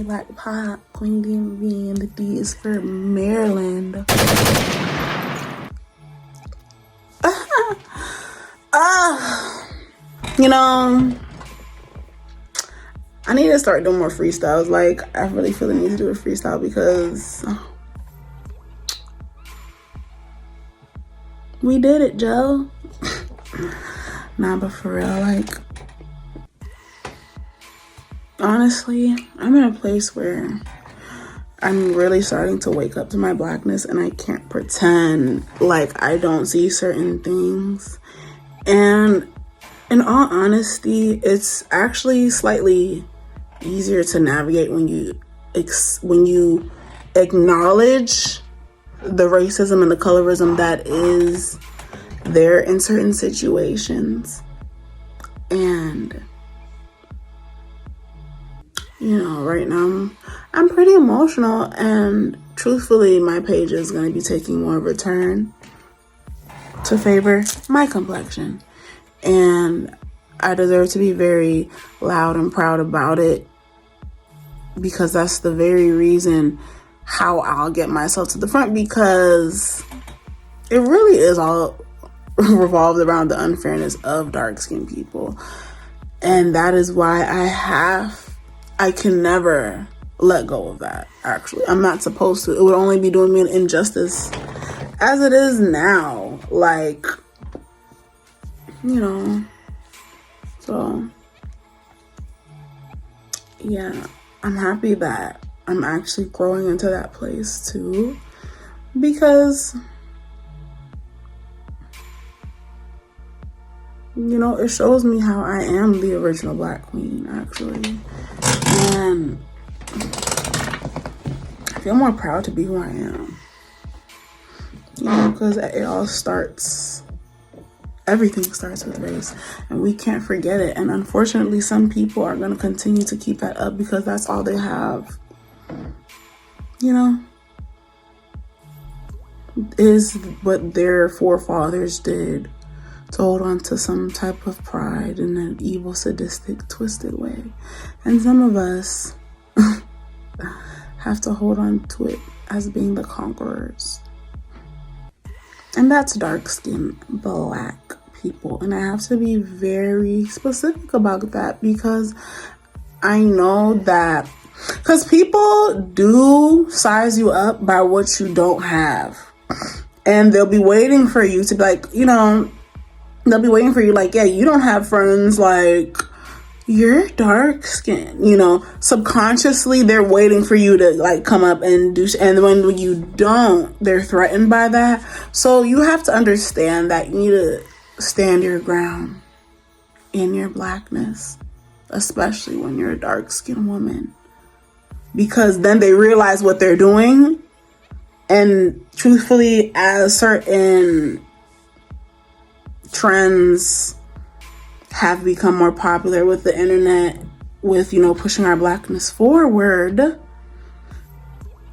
Black Pop, Queen DMV, and the D is for Maryland. You know, I need to start doing more freestyles. Like, I really feel the need to do a freestyle because we did it, Joe. Nah, but for real, like, honestly, I'm in a place where I'm really starting to wake up to my blackness, and I can't pretend like I don't see certain things. And in all honesty, it's actually slightly easier to navigate when you acknowledge the racism and the colorism that is there in certain situations. And you know, right now I'm pretty emotional, and truthfully, my page is going to be taking more of a turn to favor my complexion, and I deserve to be very loud and proud about it, because that's the very reason how I'll get myself to the front, because it really is all revolved around the unfairness of dark-skinned people. And that is why I can never let go of that. Actually, I'm not supposed to. It would only be doing me an injustice as it is now. Like, you know, so yeah, I'm happy that I'm actually growing into that place too, because, you know, it shows me how I am the original Black queen, actually. And I feel more proud to be who I am. You know, because everything starts with race, and we can't forget it. And unfortunately, some people are going to continue to keep that up because that's all they have, you know, is what their forefathers did, to hold on to some type of pride in an evil, sadistic, twisted way. And some of us have to hold on to it as being the conquerors. And that's dark-skinned Black people. And I have to be very specific about that, because I know that, because people do size you up by what you don't have. And they'll be waiting for you to be like, you know, they'll be waiting for you like, yeah, you don't have friends, like, you're dark skinned, you know. Subconsciously, they're waiting for you to like come up and do and when you don't, they're threatened by that. So you have to understand that you need to stand your ground in your blackness, especially when you're a dark skinned woman, because then they realize what they're doing. And truthfully, as certain trends have become more popular with the internet, with, you know, pushing our blackness forward,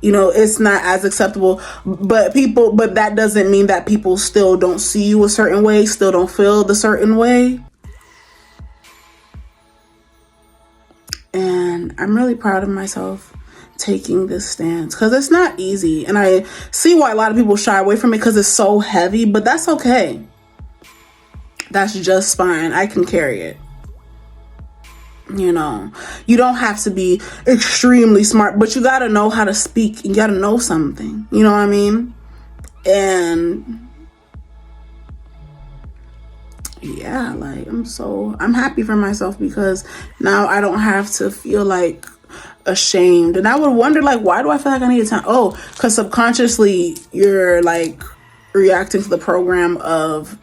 you know, it's not as acceptable. But that doesn't mean that people still don't see you a certain way, still don't feel the certain way. And I'm really proud of myself taking this stance, because it's not easy. And I see why a lot of people shy away from it, because it's so heavy, but that's okay. That's just fine. I can carry it. You know, you don't have to be extremely smart, but you got to know how to speak. You got to know something. You know what I mean? And yeah, like, I'm happy for myself, because now I don't have to feel like ashamed. And I would wonder, like, why do I feel like I need to oh, because subconsciously you're like reacting to the program of,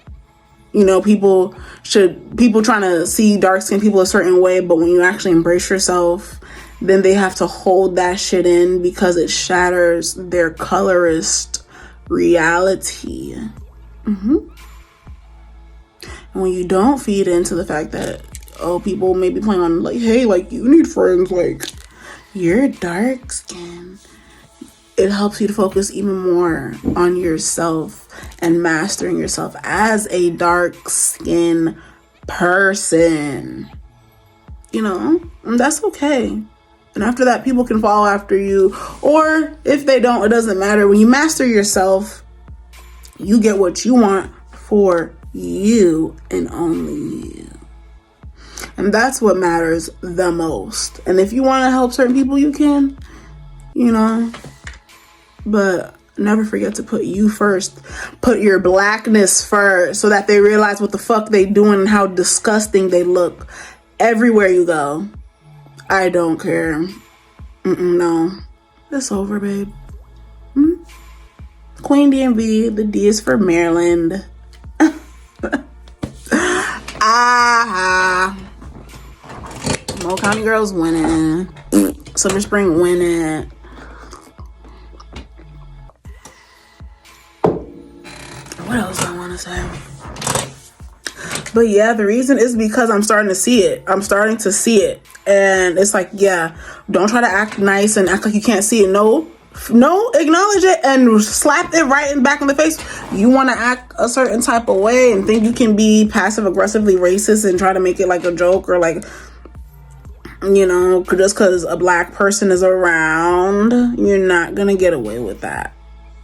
you know, people trying to see dark-skinned people a certain way, but when you actually embrace yourself, then they have to hold that shit in, because it shatters their colorist reality. And when you don't feed into the fact that, oh, people may be playing on, like, hey, like, you need friends, like, you're dark-skinned, it helps you to focus even more on yourself and mastering yourself as a dark-skinned person. You know, and that's okay. And after that, people can follow after you. Or if they don't, it doesn't matter. When you master yourself, you get what you want for you and only you. And that's what matters the most. And if you want to help certain people, you can, you know. But never forget to put you first. Put your blackness first so that they realize what the fuck they doing and how disgusting they look everywhere you go. I don't care. No. It's over, babe. Queen DMV. The D is for Maryland. Mo County girls winning. Silver Spring winning. What else do I want to say? But yeah, the reason is because I'm starting to see it. And it's like, yeah, don't try to act nice and act like you can't see it. No, acknowledge it and slap it right back in the face. You want to act a certain type of way and think you can be passive aggressively racist and try to make it like a joke or like, you know, just because a black person is around, you're not going to get away with that.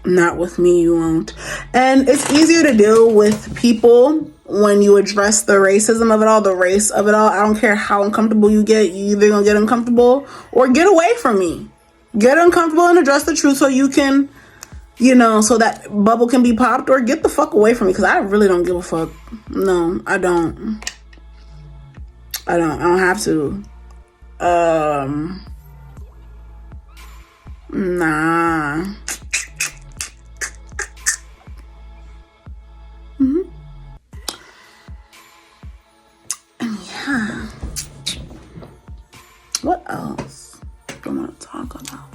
Not with me, you won't. And it's easier to deal with people when you address the racism of it all, the race of it all. I don't care how uncomfortable you get. You either gonna get uncomfortable or get away from me. Get uncomfortable and address the truth so you can, you know, so that bubble can be popped, or get the fuck away from me because I really don't give a fuck. No, I don't. I don't have to. Nah. Yeah. What else do I want to talk about?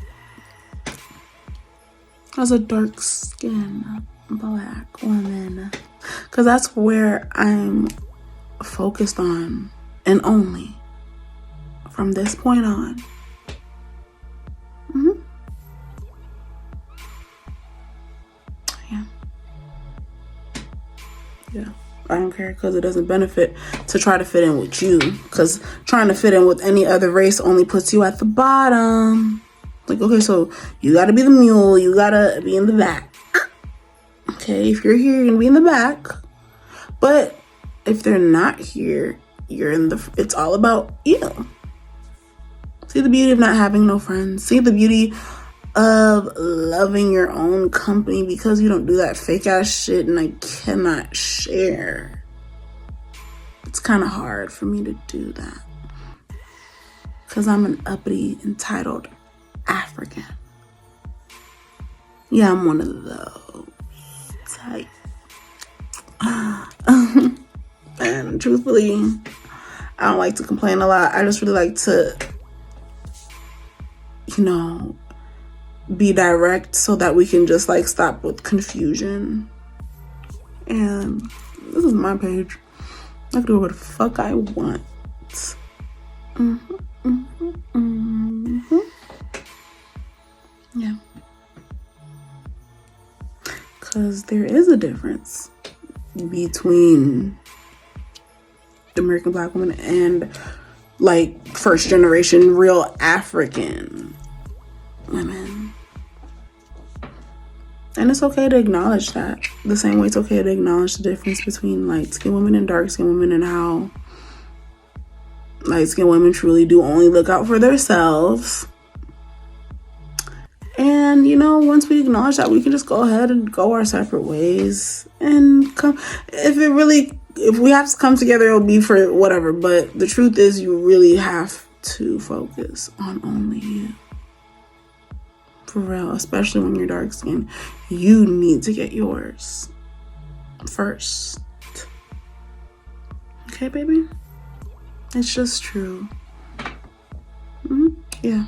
As a dark skin black woman, because that's where I'm focused on, and only from this point on. Yeah, I don't care because it doesn't benefit to try to fit in with you, because trying to fit in with any other race only puts you at the bottom. Like, okay, so you gotta be the mule, you gotta be in the back. Okay, if you're here, you're gonna be in the back. But if they're not here, you're in the, it's all about you. See the beauty of not having no friends. See the beauty of loving your own company, because you don't do that fake ass shit and I cannot share. It's kind of hard for me to do that because I'm an uppity, entitled African. Yeah, I'm one of those type. And truthfully, I don't like to complain a lot. I just really like to, you know, be direct so that we can just like stop with confusion. And this is my page. I can do what the fuck I want. Yeah. Because there is a difference between the American black woman and like first generation real African women. And it's okay to acknowledge that. The same way it's okay to acknowledge the difference between light-skinned women and dark-skinned women, and how light-skinned women truly do only look out for themselves. And, you know, once we acknowledge that, we can just go ahead and go our separate ways. And come, if we have to come together, it'll be for whatever. But the truth is, you really have to focus on only you. For real, especially when you're dark skinned, you need to get yours first. Okay, baby? It's just true. Yeah.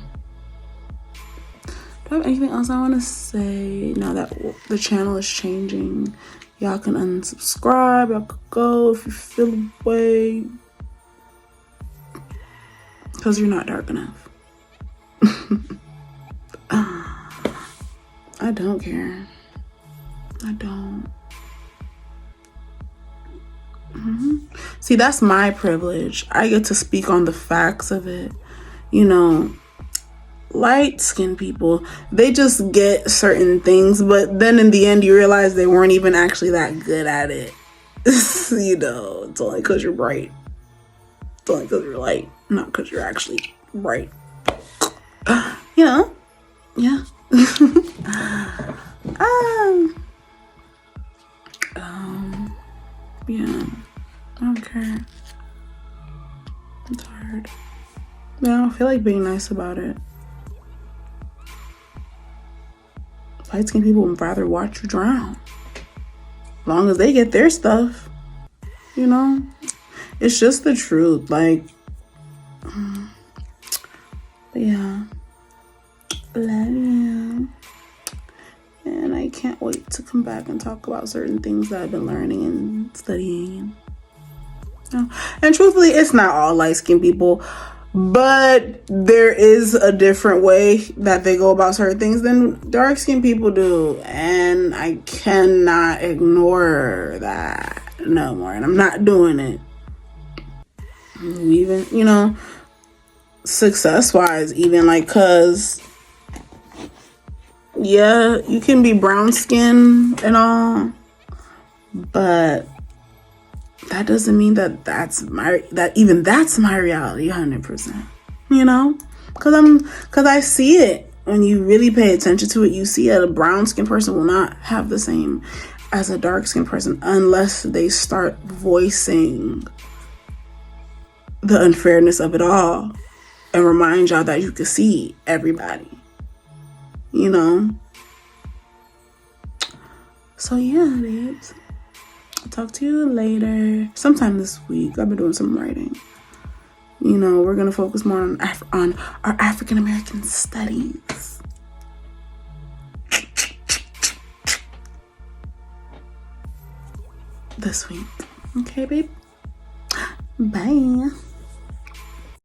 Do I have anything else I want to say? Now that the channel is changing, y'all can unsubscribe. Y'all can go if you feel the way, because you're not dark enough. I don't care. I don't. See, that's my privilege. I get to speak on the facts of it. You know, light-skinned people, they just get certain things, but then in the end you realize they weren't even actually that good at it. You know, it's only because you're bright. It's only because you're light, not because you're actually bright. You know? Yeah. Yeah. Okay. It's hard. Yeah, I don't feel like being nice about it. Light-skinned people would rather watch you drown. As long as they get their stuff. You know? It's just the truth. Like, but yeah. Love you. And I can't wait to come back and talk about certain things that I've been learning and studying. And truthfully, it's not all light-skinned people, but there is a different way that they go about certain things than dark-skinned people do. And I cannot ignore that no more. And I'm not doing it. Even, you know, success-wise, even, like, cause yeah, you can be brown skin and all, but that doesn't mean that that's my reality 100%. You know, because I see it. When you really pay attention to it, you see that a brown skin person will not have the same as a dark skin person unless they start voicing the unfairness of it all and remind y'all that you can see everybody. You know? So yeah, babes. I'll talk to you later. Sometime this week. I've been doing some writing. You know, we're going to focus more on our African American studies. This week. Okay, babe? Bye.